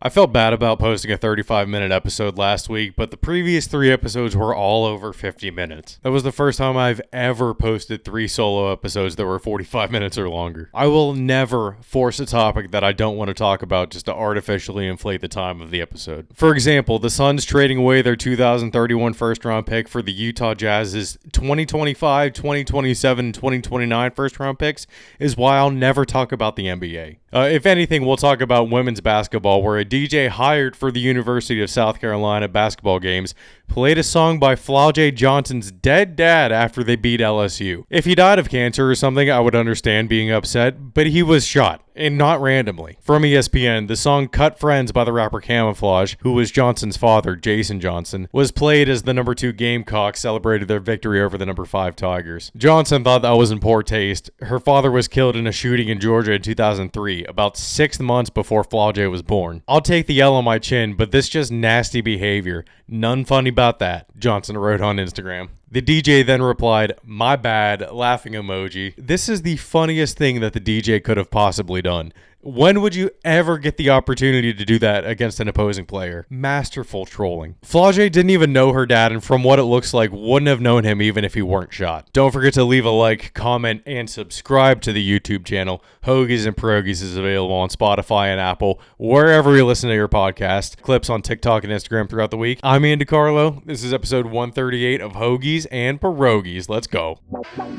I felt bad about posting a 35-minute episode last week, but the previous 3 episodes were all over 50 minutes. That was the first time I've ever posted 3 solo episodes that were 45 minutes or longer. I will never force a topic that I don't want to talk about just to artificially inflate the time of the episode. For example, the Suns trading away their 2031 first-round pick for the Utah Jazz's 2025, 2027, 2029 first-round picks is why I'll never talk about the NBA. If anything, we'll talk about women's basketball, where a DJ hired for the University of South Carolina basketball games played a song by Flau'jae Johnson's dead dad after they beat LSU. If he died of cancer or something, I would understand being upset, but he was shot, and not randomly. From ESPN, the song Cut Friends by the rapper Camouflage, who was Johnson's father, Jason Johnson, was played as the number 2 Gamecocks celebrated their victory over the number 5 Tigers. Johnson thought that was in poor taste. Her father was killed in a shooting in Georgia in 2003, about 6 months before Flau'jae was born. I'll take the L on my chin, but this just nasty behavior. None funny about that, Johnson wrote on Instagram. The DJ then replied, "My bad," laughing emoji. This is the funniest thing that the DJ could have possibly done. When would you ever get the opportunity to do that against an opposing player? Masterful trolling. Flau'jae didn't even know her dad, and from what it looks like, wouldn't have known him even if he weren't shot. Don't forget to leave a like, comment, and subscribe to the YouTube channel. Hoagies and Pierogis is available on Spotify and Apple, wherever you listen to your podcast. Clips on TikTok and Instagram throughout the week. I'm Ian DiCarlo. This is episode 138 of Hoagies and Pierogis. Let's go.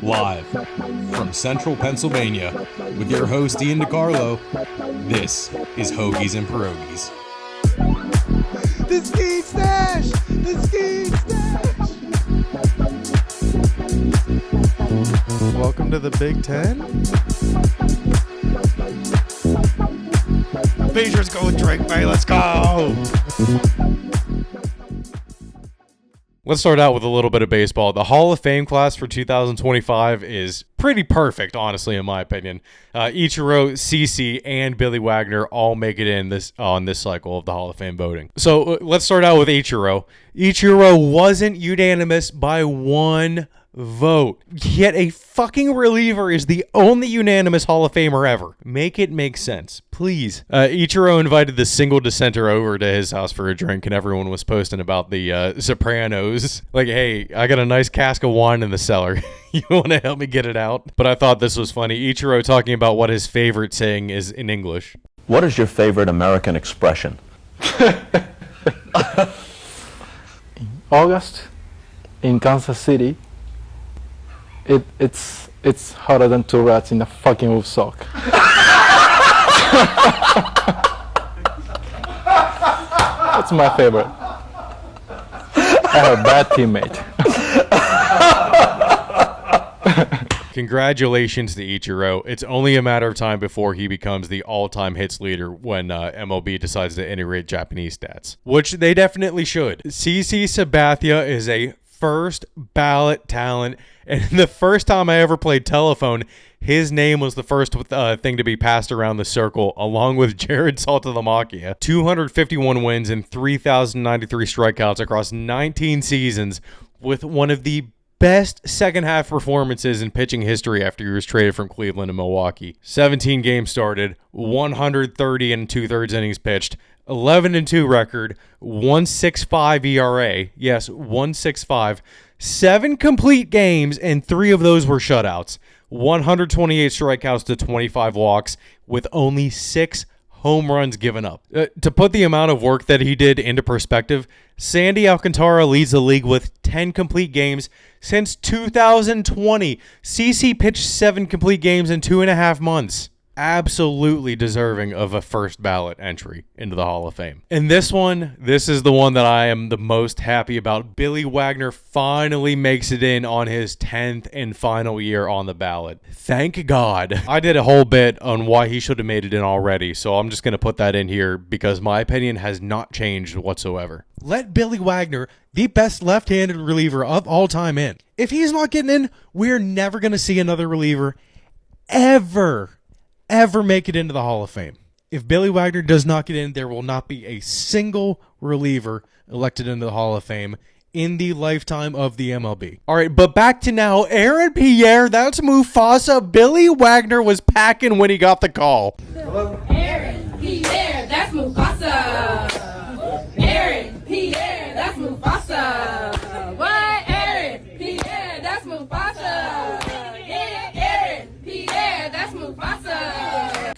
Live from Central Pennsylvania with your host Ian DiCarlo. This is Hoagies and Pierogis. The ski stash! The ski stash! Welcome to the Big Ten. Beecher's going drink, man. Let's go! Let's start out with a little bit of baseball. The Hall of Fame class for 2025 is pretty perfect, honestly, in my opinion. Ichiro, CeCe, and Billy Wagner all make it in on this cycle of the Hall of Fame voting. So let's start out with Ichiro. Ichiro wasn't unanimous by 1 vote. Yet a fucking reliever is the only unanimous Hall of Famer ever. Make it make sense, please. Ichiro invited the single dissenter over to his house for a drink, and everyone was posting about the Sopranos. Like, hey, I got a nice cask of wine in the cellar. You want to help me get it out? But I thought this was funny. Ichiro talking about what his favorite saying is in English. What is your favorite American expression? August in Kansas City. It's hotter than 2 rats in a fucking wolf sock. That's my favorite. I have a bad teammate. Congratulations to Ichiro. It's only a matter of time before he becomes the all-time hits leader when MLB decides to integrate Japanese stats, which they definitely should. CeCe Sabathia is a first ballot talent, and the first time I ever played telephone, his name was the first thing to be passed around the circle, along with Jared Saltalamacchia. 251 wins and 3,093 strikeouts across 19 seasons, with one of the best second half performances in pitching history after he was traded from Cleveland to Milwaukee. 17 games started, 130 and 2/3 innings pitched, 11-2 record, 1.65 ERA. Yes, 1.65. 7 complete games, and 3 of those were shutouts. 128 strikeouts to 25 walks, with only 6 home runs given up. To put the amount of work that he did into perspective, Sandy Alcantara leads the league with 10 complete games since 2020. CeCe pitched 7 complete games in 2.5 months. Absolutely deserving of a first ballot entry into the Hall of Fame. And this is the one that I am the most happy about. Billy Wagner finally makes it in on his 10th and final year on the ballot. Thank God. I did a whole bit on why he should have made it in already, so I'm just going to put that in here because my opinion has not changed whatsoever. Let Billy Wagner, the best left-handed reliever of all time, in. If he's not getting in, we're never going to see another reliever ever make it into the Hall of Fame. If Billy Wagner does not get in, there will not be a single reliever elected into the Hall of Fame in the lifetime of the MLB. All right, but back to now. Aaron Pierre, that's Mufasa. Billy Wagner was packing when he got the call. Hello? Aaron Pierre, that's Mufasa.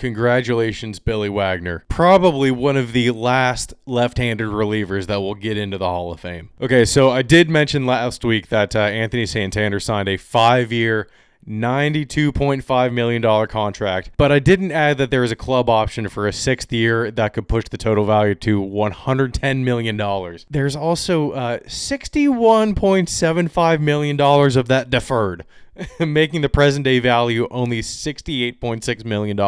congratulations, Billy Wagner. Probably one of the last left-handed relievers that will get into the Hall of Fame. Okay, so I did mention last week that Anthony Santander signed a 5-year, $92.5 million contract, but I didn't add that there is a club option for a 6th year that could push the total value to $110 million. There's also $61.75 million of that deferred, making the present day value only $68.6 million.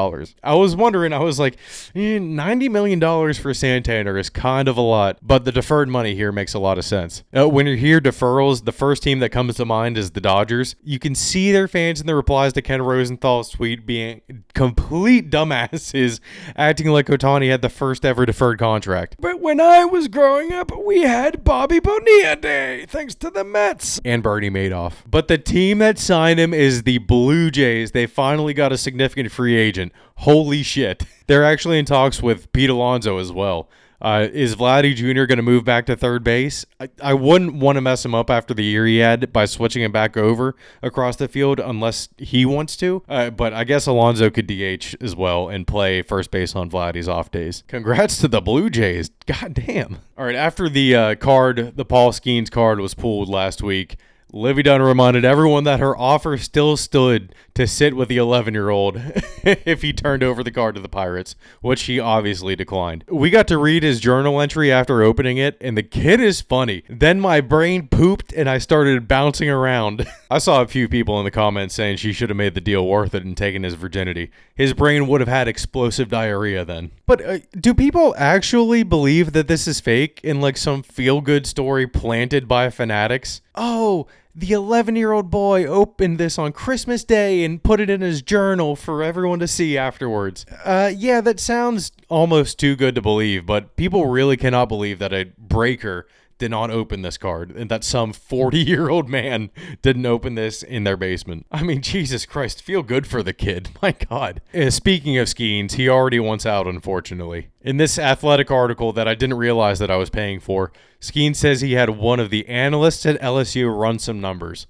I was wondering, I was like, $90 million for Santander is kind of a lot, but the deferred money here makes a lot of sense. When you hear deferrals, the first team that comes to mind is the Dodgers. You can see their fans in the replies to Ken Rosenthal's tweet being complete dumbasses, acting like Ohtani had the first ever deferred contract. But when I was growing up, we had Bobby Bonilla Day, thanks to the Mets. And Bernie Madoff. But the team that signed him is the Blue Jays. They finally got a significant free agent. Holy shit. They're actually in talks with Pete Alonso as well. Is Vladdy Jr. going to move back to third base? I wouldn't want to mess him up after the year he had by switching him back over across the field unless he wants to. But I guess Alonso could DH as well and play first base on Vladdy's off days. Congrats to the Blue Jays. God damn. All right, after the Paul Skeens card was pulled last week, Livy Dunn reminded everyone that her offer still stood to sit with the 11-year-old if he turned over the card to the Pirates, which he obviously declined. We got to read his journal entry after opening it, and the kid is funny. Then my brain pooped and I started bouncing around. I saw a few people in the comments saying she should have made the deal worth it and taken his virginity. His brain would have had explosive diarrhea then. But do people actually believe that this is fake and like some feel-good story planted by fanatics? Oh, the 11-year-old boy opened this on Christmas Day and put it in his journal for everyone to see afterwards. Yeah, that sounds almost too good to believe, but people really cannot believe that a breaker did not open this card and that some 40-year-old man didn't open this in their basement. I mean, Jesus Christ, feel good for the kid. My God. Speaking of Skeens, he already wants out, unfortunately. In this Athletic article that I didn't realize that I was paying for, Skeens says he had one of the analysts at LSU run some numbers.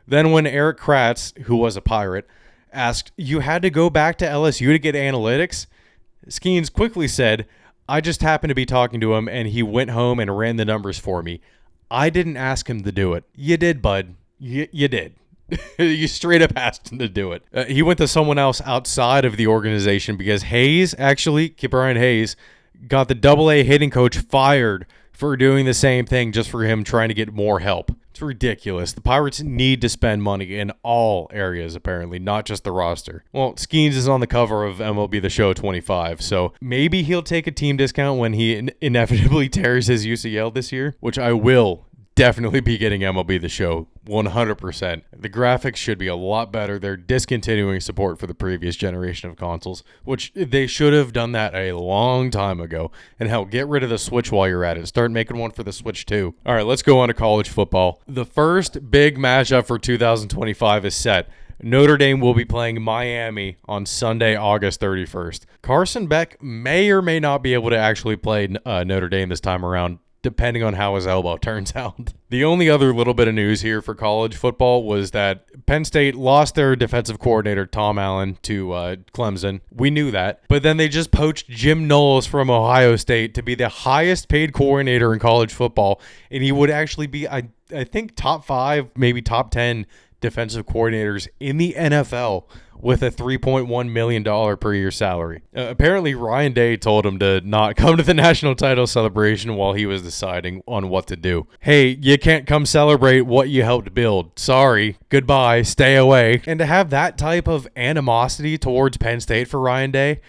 Then when Eric Kratz, who was a Pirate, asked, "You had to go back to LSU to get analytics?" Skeens quickly said, "I just happened to be talking to him and he went home and ran the numbers for me. I didn't ask him to do it." You did, bud. You did. You straight up asked him to do it. He went to someone else outside of the organization because Hayes, actually, Brian Hayes, got the AA hitting coach fired for doing the same thing just for him trying to get more help. It's ridiculous. The Pirates need to spend money in all areas, apparently, not just the roster. Well, Skeens is on the cover of MLB The Show 25, so maybe he'll take a team discount when he inevitably tears his UCL this year, which I will definitely be getting MLB The Show 100%. The graphics should be a lot better. They're discontinuing support for the previous generation of consoles, which they should have done that a long time ago. And hell, get rid of the Switch while you're at it. Start making one for the Switch too. All right, let's go on to college football. The first big matchup for 2025 is set. Notre Dame will be playing Miami on Sunday, August 31st. Carson Beck may or may not be able to actually play Notre Dame this time around, depending on how his elbow turns out. The only other little bit of news here for college football was that Penn State lost their defensive coordinator, Tom Allen, to Clemson. We knew that. But then they just poached Jim Knowles from Ohio State to be the highest paid coordinator in college football. And he would actually be, I think, top 5, maybe top 10 defensive coordinators in the NFL with a $3.1 million per year salary. Apparently, Ryan Day told him to not come to the national title celebration while he was deciding on what to do. Hey, you can't come celebrate what you helped build. Sorry. Goodbye. Stay away. And to have that type of animosity towards Penn State for Ryan Day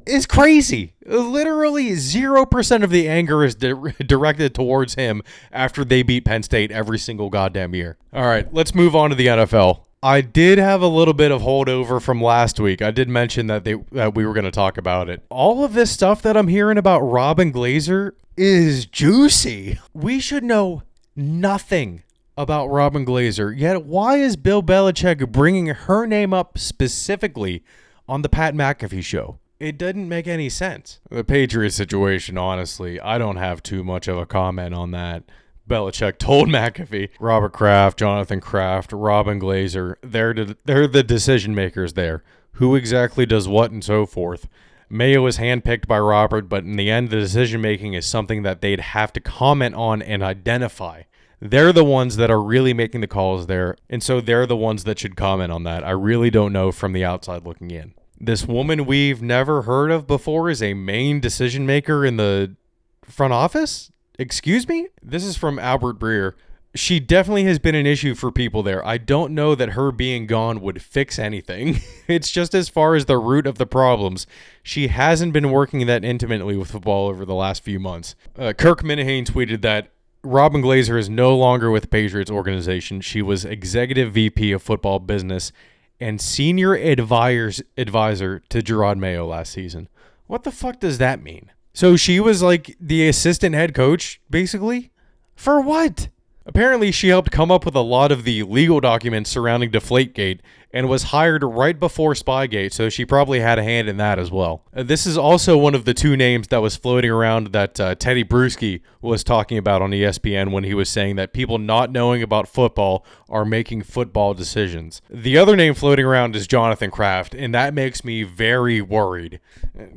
is crazy. Literally 0% of the anger is directed towards him after they beat Penn State every single goddamn year. All right, let's move on to the NFL. I did have a little bit of holdover from last week. I did mention that we were going to talk about it. All of this stuff that I'm hearing about Robin Glazer is juicy. We should know nothing about Robin Glazer. Yet why is Bill Belichick bringing her name up specifically on the Pat McAfee show? It didn't make any sense. The Patriots situation, honestly, I don't have too much of a comment on that. Belichick told McAfee, Robert Kraft, Jonathan Kraft, Robin Glazer, they're the decision makers there. who exactly does what, and so forth. Mayo is handpicked by Robert, but in the end, the decision-making is something that they'd have to comment on and identify. They're the ones that are really making the calls there, and so they're the ones that should comment on that. I really don't know from the outside looking in. This woman we've never heard of before is a main decision-maker in the front office? Excuse me? This is from Albert Breer. She definitely has been an issue for people there. I don't know that her being gone would fix anything. It's just as far as the root of the problems. She hasn't been working that intimately with football over the last few months. Kirk Minihane tweeted that Robin Glazer is no longer with the Patriots organization. She was executive VP of football business and senior advisor to Gerard Mayo last season. What the fuck does that mean? So she was like the assistant head coach, basically? For what? Apparently, she helped come up with a lot of the legal documents surrounding Deflategate and was hired right before Spygate, so she probably had a hand in that as well. This is also one of the two names that was floating around that Teddy Bruschi was talking about on ESPN when he was saying that people not knowing about football are making football decisions. The other name floating around is Jonathan Kraft, and that makes me very worried.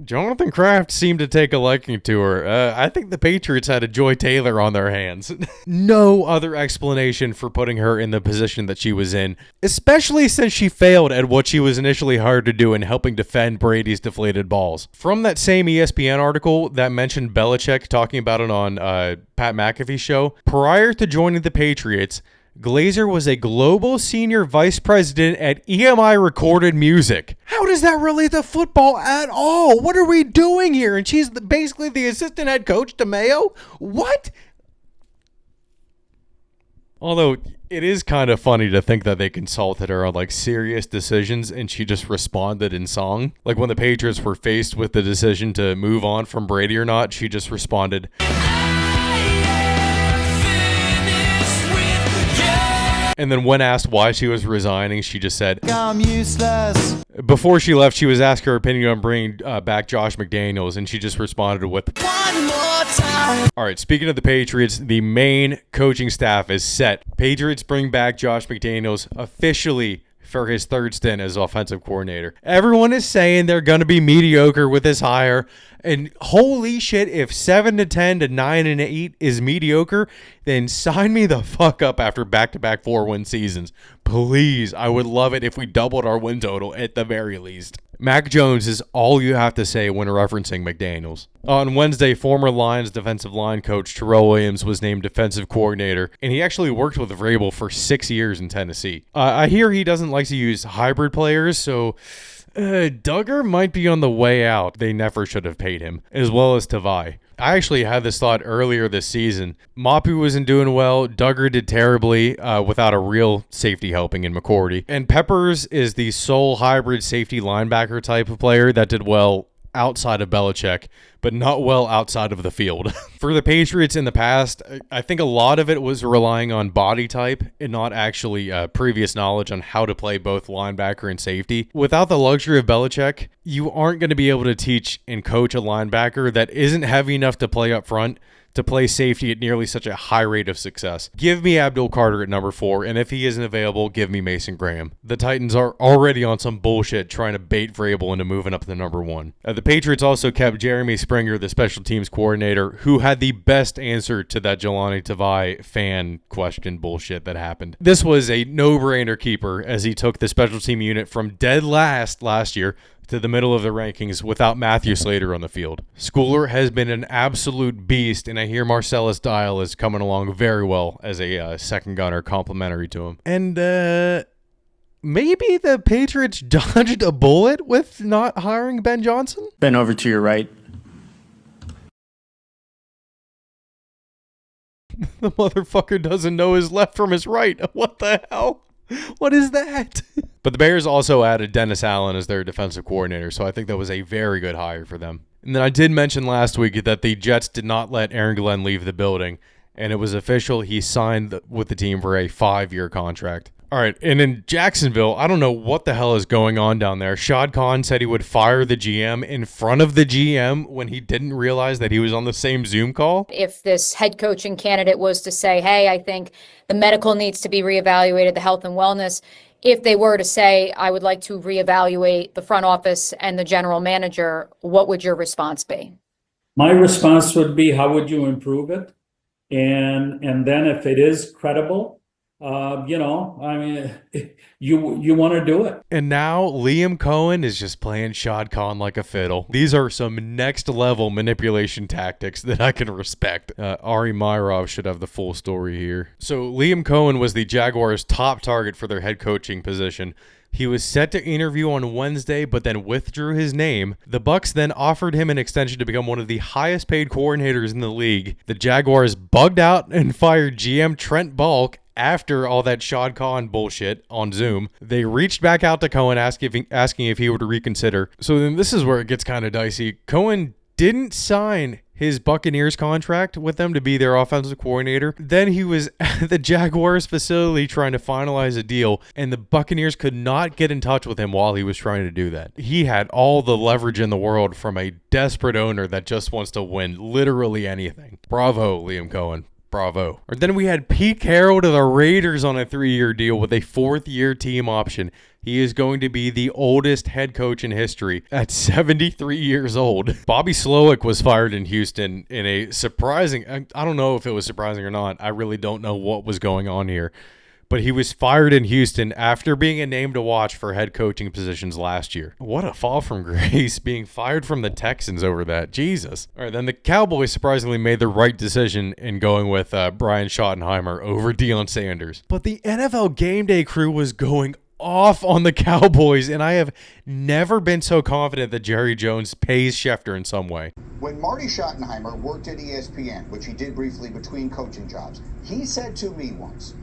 Jonathan Kraft seemed to take a liking to her. I think the Patriots had a Joy Taylor on their hands. No other explanation for putting her in the position that she was in, especially since she failed at what she was initially hired to do in helping defend Brady's deflated balls. From that same ESPN article that mentioned Belichick talking about it on Pat McAfee's show, prior to joining the Patriots, Glazer was a global senior vice president at EMI Recorded Music. How does that relate to football at all? What are we doing here? And she's basically the assistant head coach to Mayo? What? Although, it is kind of funny to think that they consulted her on, like, serious decisions and she just responded in song. Like, when the Patriots were faced with the decision to move on from Brady or not, she just responded, and then when asked why she was resigning, she just said, I'm useless. Before she left, she was asked her opinion on bringing back Josh McDaniels, and she just responded with, one more time. All right, speaking of the Patriots, the main coaching staff is set. Patriots bring back Josh McDaniels officially for his third stint as offensive coordinator. Everyone is saying they're going to be mediocre with this hire. And holy shit, if 7-10 to 9-8 is mediocre, then sign me the fuck up after back-to-back 4-win seasons. Please, I would love it if we doubled our win total at the very least. Mac Jones is all you have to say when referencing McDaniels. On Wednesday, former Lions defensive line coach Terrell Williams was named defensive coordinator, and he actually worked with Vrabel for 6 years in Tennessee. I hear he doesn't like to use hybrid players, so Duggar might be on the way out. They never should have paid him, as well as Tavai. I actually had this thought earlier this season. Mapu wasn't doing well. Duggar did terribly without a real safety helping in McCourty. And Peppers is the sole hybrid safety linebacker type of player that did well outside of Belichick, but not well outside of the field. For the Patriots in the past, I think a lot of it was relying on body type and not actually previous knowledge on how to play both linebacker and safety. Without the luxury of Belichick, you aren't going to be able to teach and coach a linebacker that isn't heavy enough to play up front to play safety at nearly such a high rate of success. Give me Abdul Carter at number 4, and if he isn't available, give me Mason Graham. The Titans are already on some bullshit trying to bait Vrabel into moving up to number 1. The Patriots also kept Jeremy Springer, the special teams coordinator, who had the best answer to that Jelani Tavai fan question bullshit that happened. This was a no-brainer keeper as he took the special team unit from dead last year to the middle of the rankings without Matthew Slater on the field. Schooler has been an absolute beast, and I hear Marcellus Dial is coming along very well as a second gunner complimentary to him. And maybe the Patriots dodged a bullet with not hiring Ben Johnson? Ben, over to your right. The motherfucker doesn't know his left from his right. What the hell? What is that? But the Bears also added Dennis Allen as their defensive coordinator, so I think that was a very good hire for them. And then I did mention last week that the Jets did not let Aaron Glenn leave the building, and it was official. He signed with the team for a 5-year contract. All right, and in Jacksonville, I don't know what the hell is going on down there. Shad Khan said he would fire the GM in front of the GM when he didn't realize that he was on the same Zoom call. If this head coaching candidate was to say, hey, I think the medical needs to be reevaluated, the health and wellness, if they were to say, I would like to reevaluate the front office and the general manager, what would your response be? My response would be, how would you improve it? And then if it is credible, I mean, you want to do it. And now Liam Cohen is just playing Shad Khan like a fiddle. These are some next level manipulation tactics that I can respect. Ari Myrov should have the full story here. So Liam Cohen was the Jaguars' top target for their head coaching position. He was set to interview on Wednesday, but then withdrew his name. The Bucs then offered him an extension to become one of the highest paid coordinators in the league. The Jaguars bugged out and fired GM Trent Balk after all that Shad Khan bullshit on Zoom. They reached back out to Cohen asking if he would reconsider. So then this is where it gets kind of dicey. Cohen didn't sign his Buccaneers contract with them to be their offensive coordinator. Then he was at the Jaguars facility trying to finalize a deal, and the Buccaneers could not get in touch with him while he was trying to do that. He had all the leverage in the world from a desperate owner that just wants to win literally anything. Bravo, Liam Cohen. Bravo. Or then we had Pete Carroll to the Raiders on a 3-year deal with a 4th-year team option. He is going to be the oldest head coach in history at 73 years old. Bobby Slowick was fired in Houston in a surprising, I don't know if it was surprising or not. I really don't know what was going on here. But he was fired in Houston after being a name to watch for head coaching positions last year. What a fall from grace, being fired from the Texans over that. Jesus. All right, then the Cowboys surprisingly made the right decision in going with Brian Schottenheimer over Deion Sanders. But the NFL Game Day crew was going off on the Cowboys, and I have never been so confident that Jerry Jones pays Schefter in some way. When Marty Schottenheimer worked at ESPN, which he did briefly between coaching jobs, he said to me once,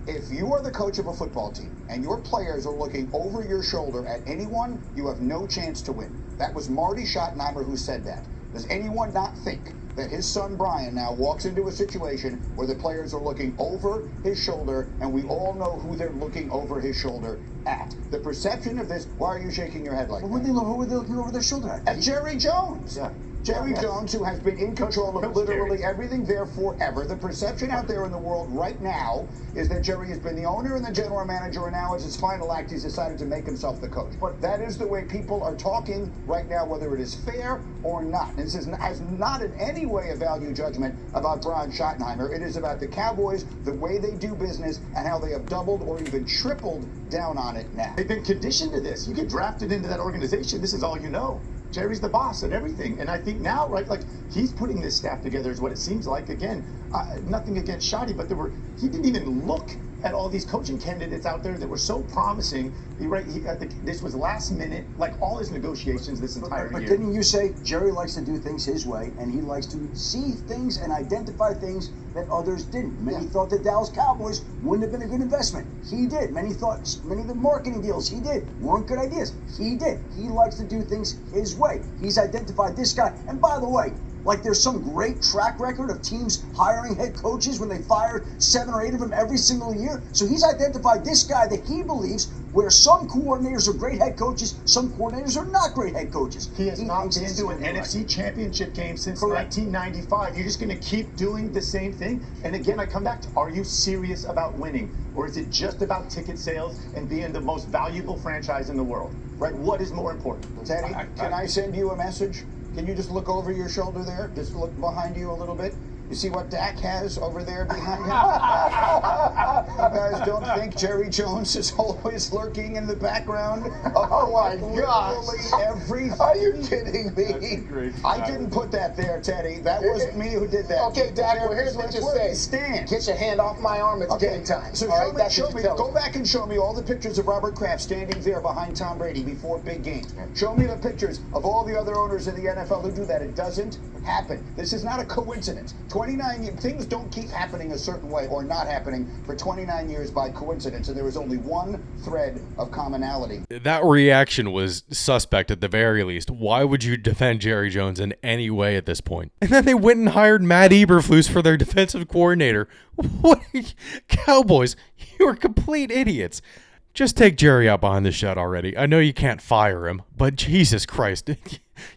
if you are the coach of a football team and your players are looking over your shoulder at anyone, you have no chance to win. That was Marty Schottenheimer who said that. Does anyone not think that his son Brian now walks into a situation where the players are looking over his shoulder, and we all know who they're looking over his shoulder at? The perception of this, why are you shaking your head like that? Who were they looking over their shoulder at? At Jerry Jones. Yeah. Jerry Jones, who has been in control of literally everything there forever. The perception out there in the world right now is that Jerry has been the owner and the general manager, and now as his final act, he's decided to make himself the coach. But that is the way people are talking right now, whether it is fair or not. This has not in any way a value judgment about Brian Schottenheimer. It is about the Cowboys, the way they do business, and how they have doubled or even tripled down on it now. They've been conditioned to this. You get drafted into that organization, this is all you know. Jerry's the boss and everything. And I think now, right, like he's putting this staff together is what it seems like. Again, nothing against Shotty, but he didn't even look at all these coaching candidates out there that were so promising. I think this was last minute, like all his negotiations this entire year. But didn't you say Jerry likes to do things his way, and he likes to see things and identify things that others didn't? Many thought the Dallas Cowboys wouldn't have been a good investment. He did. Many thought many of the marketing deals he did weren't good ideas. He did. He likes to do things his way. He's identified this guy. And by the way, like there's some great track record of teams hiring head coaches when they fire 7 or 8 of them every single year. So he's identified this guy that he believes where some coordinators are great head coaches, some coordinators are not great head coaches. He has not been to an NFC championship game since 1995. You're just going to keep doing the same thing? And again, I come back to, are you serious about winning? Or is it just about ticket sales and being the most valuable franchise in the world? Right? What is more important? Teddy, can I send you a message? Can you just look over your shoulder there? Just look behind you a little bit. You see what Dak has over there behind him? You guys don't think Jerry Jones is always lurking in the background? Oh my gosh. Everything. Are you kidding me? I didn't put that there, Teddy. That wasn't me who did that. Okay, Dak, well, here's what you say. Stand. Get your hand off my arm. It's game time. So show me, go back and show me all the pictures of Robert Kraft standing there behind Tom Brady before big games. Show me the pictures of all the other owners in the NFL who do that. It doesn't happen. This is not a coincidence. 29 years, things don't keep happening a certain way or not happening for 29 years by coincidence, and there was only one thread of commonality. That reaction was suspect at the very least. Why would you defend Jerry Jones in any way at this point? And then they went and hired Matt Eberflus for their defensive coordinator. What? Cowboys, you are complete idiots. Just take Jerry out behind the shed already. I know you can't fire him, but Jesus Christ,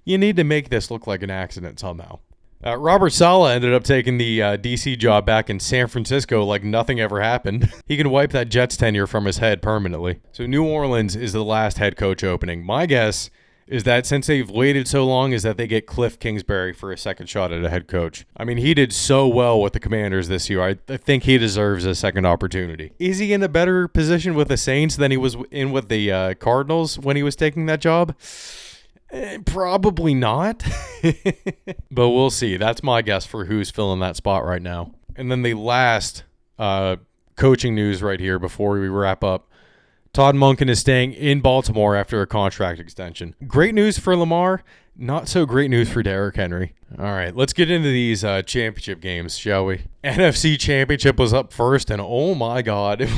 you need to make this look like an accident somehow. Robert Saleh ended up taking the DC job back in San Francisco like nothing ever happened. He can wipe that Jets tenure from his head permanently. So New Orleans is the last head coach opening. My guess is that since they've waited so long is that they get Cliff Kingsbury for a second shot at a head coach. I mean, he did so well with the Commanders this year. I think he deserves a second opportunity. Is he in a better position with the Saints than he was in with the Cardinals when he was taking that job? Probably not. But we'll see. That's my guess for who's filling that spot right now. And then the last coaching news right here before we wrap up. Todd Monken is staying in Baltimore after a contract extension. Great news for Lamar. Not so great news for Derrick Henry. All right, let's get into these championship games, shall we? NFC Championship was up first, and oh my God.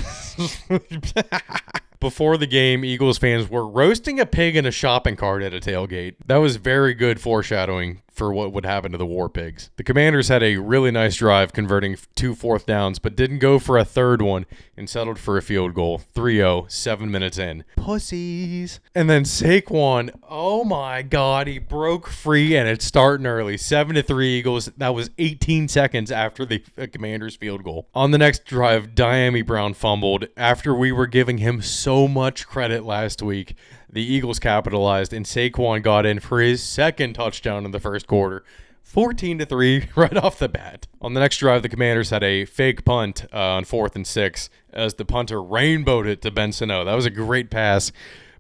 Before the game, Eagles fans were roasting a pig in a shopping cart at a tailgate. That was very good foreshadowing for what would happen to the War Pigs. The Commanders had a really nice drive converting 2 fourth downs, but didn't go for a third one and settled for a field goal. 3-0, 7 minutes in. Pussies. And then Saquon, oh my God, he broke free and it's starting early. 7-3 Eagles. That was 18 seconds after the Commanders field goal. On the next drive, Diami Brown fumbled after we were giving him so much credit last week. The Eagles capitalized, and Saquon got in for his second touchdown in the first quarter. 14-3 right off the bat. On the next drive, the Commanders had a fake punt on 4th and 6 as the punter rainbowed it to Ben Sano. That was a great pass.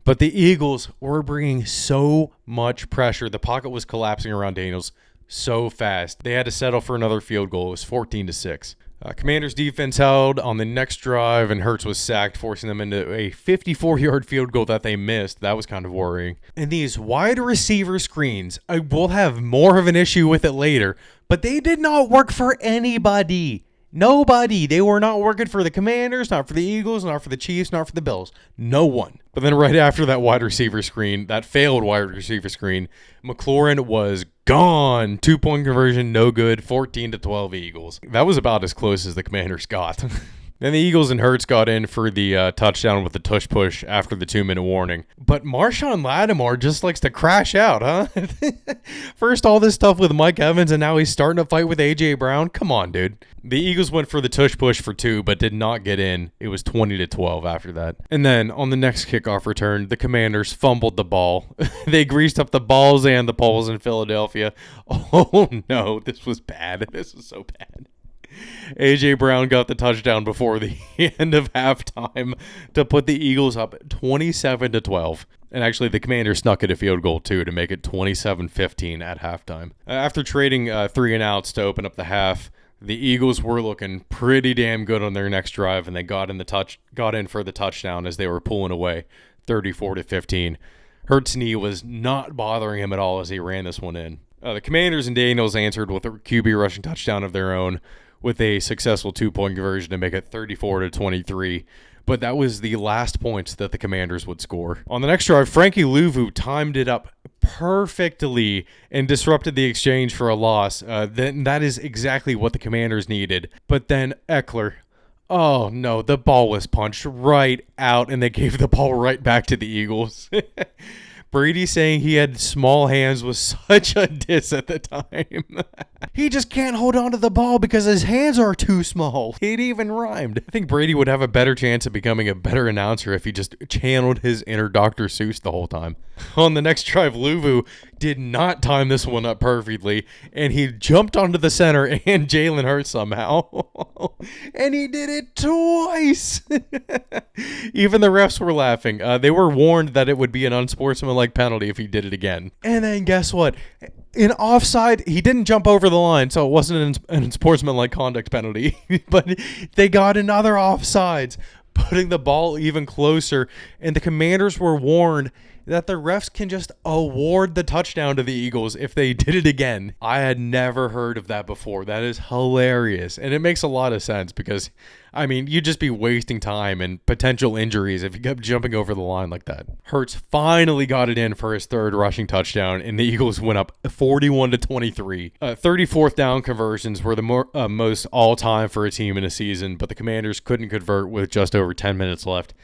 But the Eagles were bringing so much pressure. The pocket was collapsing around Daniels so fast. They had to settle for another field goal. It was 14-6. Commanders defense held on the next drive, and Hurts was sacked, forcing them into a 54-yard field goal that they missed. That was kind of worrying. And these wide receiver screens, I will have more of an issue with it later, but they did not work for anybody. Nobody. They were not working for the Commanders, not for the Eagles, not for the Chiefs, not for the Bills. No one. But then right after that wide receiver screen, that failed wide receiver screen, McLaurin was gone. 2-point conversion, no good. 14-12 Eagles. That was about as close as the Commanders got. Then the Eagles and Hurts got in for the touchdown with the tush push after the 2-minute warning. But Marshawn Lattimore just likes to crash out, huh? First all this stuff with Mike Evans, and now he's starting to fight with A.J. Brown. Come on, dude. The Eagles went for the tush push for 2, but did not get in. It was 20-12 after that. And then on the next kickoff return, the Commanders fumbled the ball. They greased up the balls and the poles in Philadelphia. Oh no, this was bad. This was so bad. A.J. Brown got the touchdown before the end of halftime to put the Eagles up 27-12. And actually, the Commanders snuck in a field goal, too, to make it 27-15 at halftime. After trading 3 and outs to open up the half, the Eagles were looking pretty damn good on their next drive, and they got in for the touchdown as they were pulling away 34-15. Hurts' knee was not bothering him at all as he ran this one in. The Commanders and Daniels answered with a QB rushing touchdown of their own, with a successful 2-point conversion to make it 34-23. But that was the last points that the Commanders would score. On the next drive, Frankie Louvu timed it up perfectly and disrupted the exchange for a loss. That is exactly what the Commanders needed. But then Eckler, oh no, the ball was punched right out, and they gave the ball right back to the Eagles. Brady saying he had small hands was such a diss at the time. He just can't hold on to the ball because his hands are too small. It even rhymed. I think Brady would have a better chance of becoming a better announcer if he just channeled his inner Dr. Seuss the whole time. On the next drive, Louvu did not time this one up perfectly, and he jumped onto the center and Jalen Hurts somehow. And he did it twice. Even the refs were laughing. They were warned that it would be an unsportsmanlike penalty if he did it again. And then guess what? In offside, he didn't jump over the line, so it wasn't an unsportsmanlike conduct penalty. But they got another offsides, putting the ball even closer. And the Commanders were warned that the refs can just award the touchdown to the Eagles if they did it again. I had never heard of that before. That is hilarious. And it makes a lot of sense because, I mean, you'd just be wasting time and potential injuries if you kept jumping over the line like that. Hurts finally got it in for his third rushing touchdown, and the Eagles went up 41-23. 34th down conversions were the most all-time for a team in a season, but the Commanders couldn't convert with just over 10 minutes left.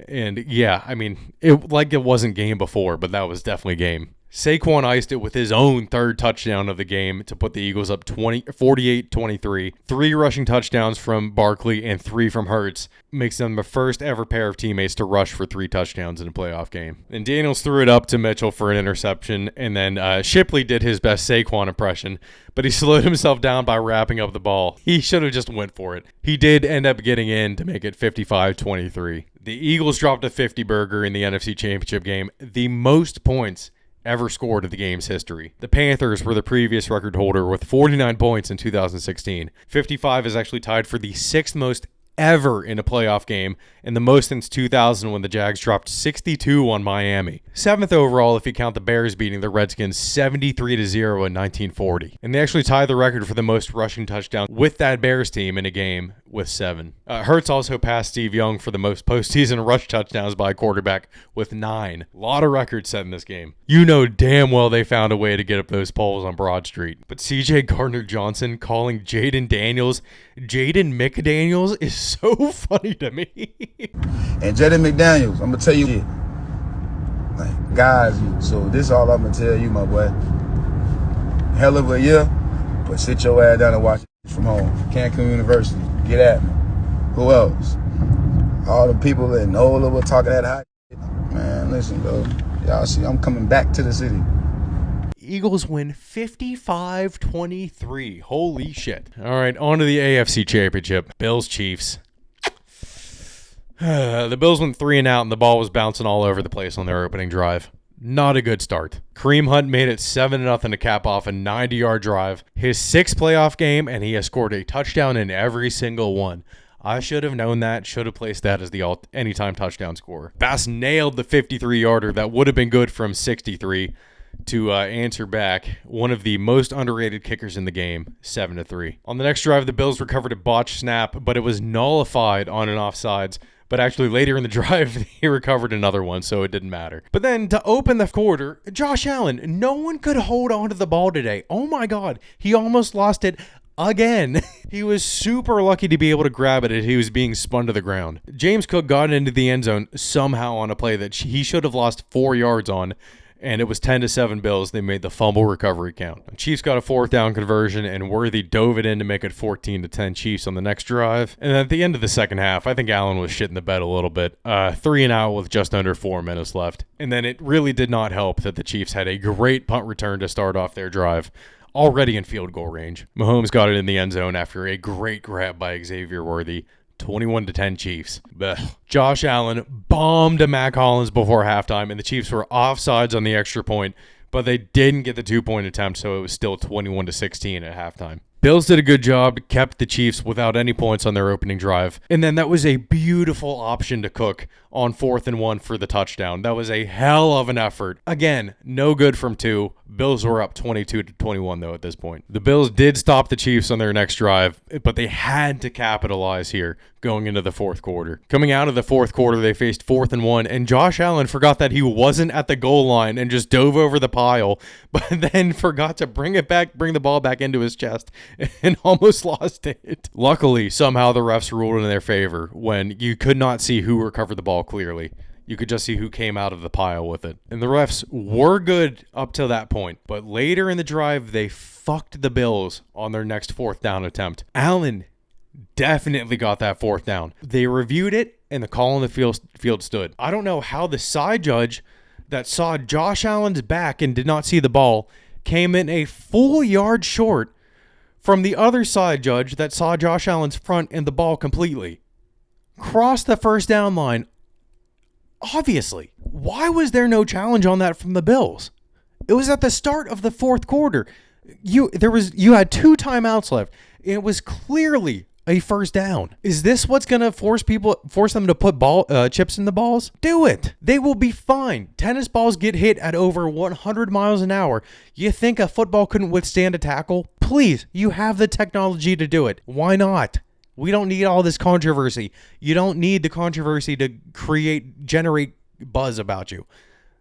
And yeah, I mean, it wasn't game before, but that was definitely game. Saquon iced it with his own third touchdown of the game to put the Eagles up 48-23. 3 rushing touchdowns from Barkley and 3 from Hurts makes them the first ever pair of teammates to rush for 3 touchdowns in a playoff game. And Daniels threw it up to Mitchell for an interception, and then Shipley did his best Saquon impression, but he slowed himself down by wrapping up the ball. He should have just went for it. He did end up getting in to make it 55-23. The Eagles dropped a 50-burger in the NFC Championship game, the most points ever scored of the game's history. The Panthers were the previous record holder with 49 points in 2016. 55 is actually tied for the 6th most ever in a playoff game, and the most since 2000 when the Jags dropped 62 on Miami. 7th overall if you count the Bears beating the Redskins 73-0 in 1940. And they actually tied the record for the most rushing touchdowns with that Bears team in a game with 7. Hurts also passed Steve Young for the most postseason rush touchdowns by a quarterback with 9. A lot of records set in this game. You know damn well they found a way to get up those poles on Broad Street. But CJ Gardner-Johnson calling Jaden McDaniels is so funny to me. And Jaden McDaniels, I'm going to tell you, like, guys, so this is all I'm going to tell you, my boy. Hell of a year, but sit your ass down and watch it from home. Cancun University, get at me. Who else? All the people in NOLA were talking that high shit. Man, listen, bro. Y'all see, I'm coming back to the city. Eagles win 55-23. Holy shit. All right, on to the AFC Championship. Bills-Chiefs. The Bills went 3 and out, and the ball was bouncing all over the place on their opening drive. Not a good start. Kareem Hunt made it 7-0 to cap off a 90-yard drive. His 6th playoff game, and he has scored a touchdown in every single one. I should have known that, should have placed that as the anytime touchdown scorer. Bass nailed the 53-yarder that would have been good from 63 to answer back one of the most underrated kickers in the game, 7-3. On the next drive, the Bills recovered a botched snap, but it was nullified on an offsides. But actually later in the drive, he recovered another one, so it didn't matter. But then to open the quarter, Josh Allen, no one could hold on to the ball today. Oh my God, he almost lost it again. He was super lucky to be able to grab it as he was being spun to the ground. James Cook got into the end zone somehow on a play that he should have lost 4 yards on, and it was 10-7 Bills. They made the fumble recovery count. The Chiefs got a 4th down conversion, and Worthy dove it in to make it 14-10 Chiefs on the next drive. And at the end of the second half, I think Allen was shitting the bed a little bit. 3 and out with just under 4 minutes left. And then it really did not help that the Chiefs had a great punt return to start off their drive, already in field goal range. Mahomes got it in the end zone after a great grab by Xavier Worthy. 21-10 Chiefs. Blech. Josh Allen bombed to Mac Hollins before halftime, and the Chiefs were offsides on the extra point, but they didn't get the 2-point attempt, so it was still 21-16 at halftime. Bills did a good job, kept the Chiefs without any points on their opening drive, and then that was a beautiful option to Cook on 4th and 1 for the touchdown. That was a hell of an effort. Again, no good from 2. Bills were up 22-21 though at this point. The Bills did stop the Chiefs on their next drive, but they had to capitalize here going into the 4th quarter. Coming out of the 4th quarter, they faced 4th and 1, and Josh Allen forgot that he wasn't at the goal line and just dove over the pile, but then forgot to bring the ball back into his chest and almost lost it. Luckily, somehow the refs ruled in their favor when you could not see who recovered the ball clearly. You could just see who came out of the pile with it. And the refs were good up to that point. But later in the drive, they fucked the Bills on their next 4th down attempt. Allen definitely got that 4th down. They reviewed it, and the call on the field stood. I don't know how the side judge that saw Josh Allen's back and did not see the ball came in a full yard short from the other side judge that saw Josh Allen's front and the ball completely. Crossed the 1st down line. Obviously, why was there no challenge on that from the Bills? It was at the start of the 4th quarter. You had 2 timeouts left. It was clearly a 1st down. Is this what's going to force them to put chips in the balls? Do it. They will be fine. Tennis balls get hit at over 100 miles an hour. You think a football couldn't withstand a tackle? Please, you have the technology to do it. Why not? We don't need all this controversy. You don't need the controversy to generate buzz about you.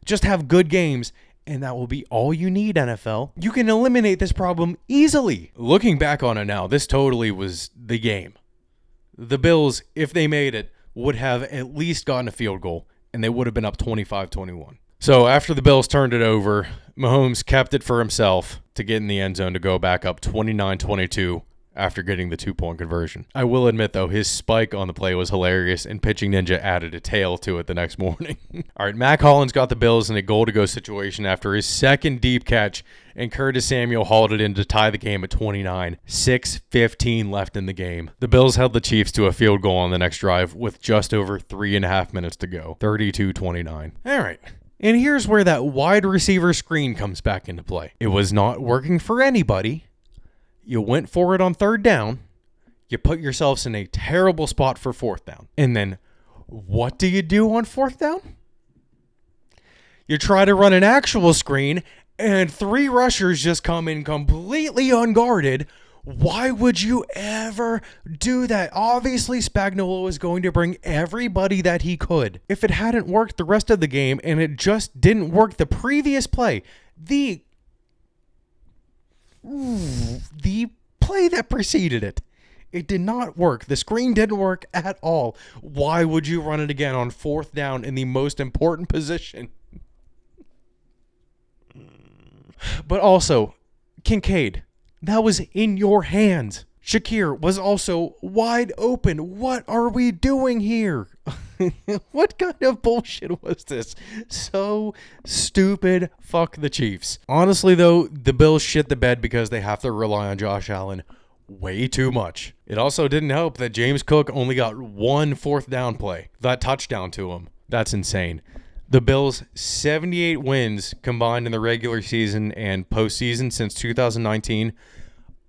Just have good games, and that will be all you need, NFL. You can eliminate this problem easily. Looking back on it now, this totally was the game. The Bills, if they made it, would have at least gotten a field goal, and they would have been up 25-21. So after the Bills turned it over, Mahomes kept it for himself to get in the end zone to go back up 29-22 after getting the 2-point conversion. I will admit, though, his spike on the play was hilarious, and Pitching Ninja added a tail to it the next morning. All right, Mac Hollins got the Bills in a goal-to-go situation after his second deep catch, and Curtis Samuel hauled it in to tie the game at 29. 6:15 left in the game. The Bills held the Chiefs to a field goal on the next drive with just over 3.5 minutes to go. 32-29. All right. And here's where that wide receiver screen comes back into play. It was not working for anybody. You went for it on third down. You put yourselves in a terrible spot for fourth down. And then what do you do on fourth down? You try to run an actual screen, and 3 rushers just come in completely unguarded. Why would you ever do that? Obviously, Spagnuolo was going to bring everybody that he could. If it hadn't worked the rest of the game, and it just didn't work the previous play, the play that preceded it, it did not work. The screen didn't work at all. Why would you run it again on fourth down in the most important position? But also, Kincaid, that was in your hands. Shakir was also wide open. What are we doing here? What kind of bullshit was this? So stupid. Fuck the Chiefs. Honestly, though, the Bills shit the bed because they have to rely on Josh Allen way too much. It also didn't help that James Cook only got 1 fourth down play. That touchdown to him. That's insane. The Bills' 78 wins combined in the regular season and postseason since 2019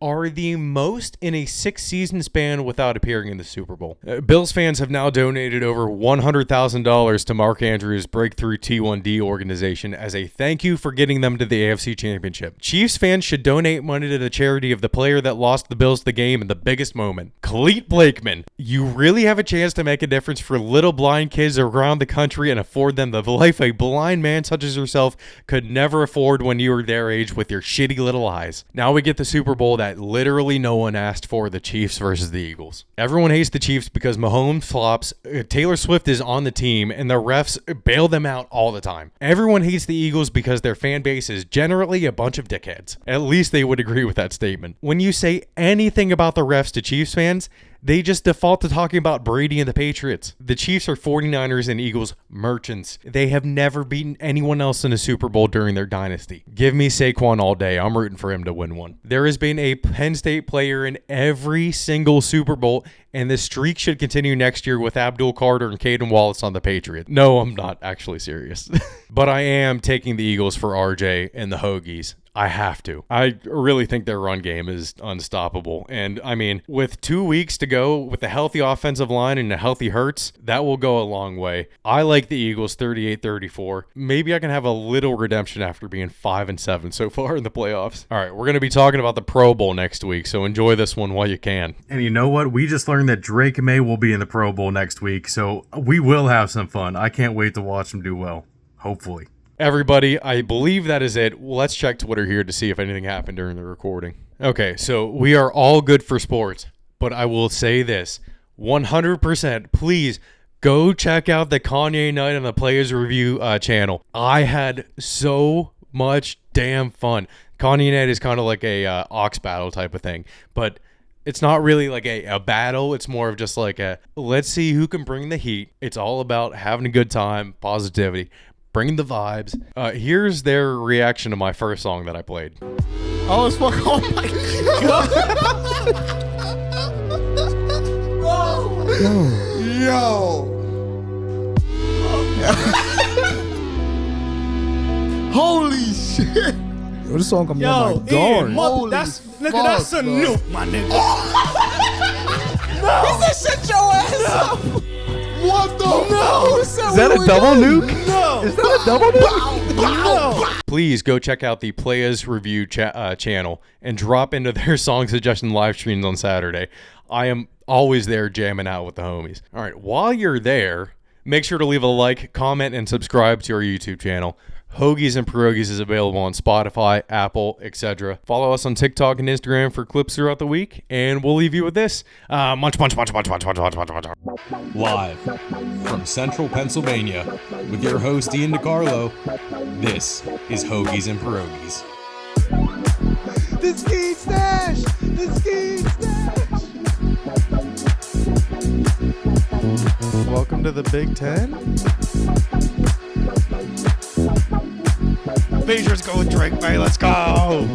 are the most in a 6-season span without appearing in the Super Bowl. Bills fans have now donated over $100,000 to Mark Andrews' Breakthrough T1D organization as a thank you for getting them to the AFC Championship. Chiefs fans should donate money to the charity of the player that lost the Bills the game in the biggest moment. Khalid Blakeman, you really have a chance to make a difference for little blind kids around the country and afford them the life a blind man such as yourself could never afford when you were their age with your shitty little eyes. Now we get the Super Bowl that literally no one asked for, the Chiefs versus the Eagles. Everyone hates the Chiefs because Mahomes flops, Taylor Swift is on the team, and the refs bail them out all the time. Everyone hates the Eagles because their fan base is generally a bunch of dickheads. At least they would agree with that statement. When you say anything about the refs to Chiefs fans, they just default to talking about Brady and the Patriots. The Chiefs are 49ers and Eagles merchants. They have never beaten anyone else in a Super Bowl during their dynasty. Give me Saquon all day. I'm rooting for him to win one. There has been a Penn State player in every single Super Bowl, and the streak should continue next year with Abdul Carter and Caden Wallace on the Patriots. No, I'm not actually serious. But I am taking the Eagles for RJ and the Hoagies. I have to. I really think their run game is unstoppable. And, I mean, with 2 weeks to go, with a healthy offensive line and a healthy Hurts, that will go a long way. I like the Eagles 38-34. Maybe I can have a little redemption after being 5-7 so far in the playoffs. All right, we're going to be talking about the Pro Bowl next week, so enjoy this one while you can. And you know what? We just learned that Drake May will be in the Pro Bowl next week, so we will have some fun. I can't wait to watch him do well. Hopefully. Everybody, I believe that is it. Let's check Twitter here to see if anything happened during the recording. Okay, so we are all good for sports, but I will say this, 100%, please go check out the Kanye Night on the Playaz Review channel. I had so much damn fun. Kanye Night is kind of like a ox battle type of thing, but it's not really like a battle. It's more of just like a, let's see who can bring the heat. It's all about having a good time, positivity. Bring the vibes. Here's their reaction to my first song that I played. Oh, it's fuck. Oh my god. Yo. Holy shit. Yo, this song gonna be on my door. That's a nuke, my nigga. No. He said shut your ass up. What the? No. Is that a double nuke? No. Is that a double nuke? No. Please go check out the Playaz Review channel and drop into their song suggestion live streams on Saturday. I am always there jamming out with the homies. All right, while you're there, make sure to leave a like, comment, and subscribe to our YouTube channel. Hoagies and Pierogis is available on Spotify, Apple, etc. Follow us on TikTok and Instagram for clips throughout the week, and we'll leave you with this. Munch. Live from Central Pennsylvania with your host, Ian DiCarlo, this is Hoagies and Pierogis. The ski stash! The ski stash! Welcome to the Big Ten. Beijers go drink, man. Let's go.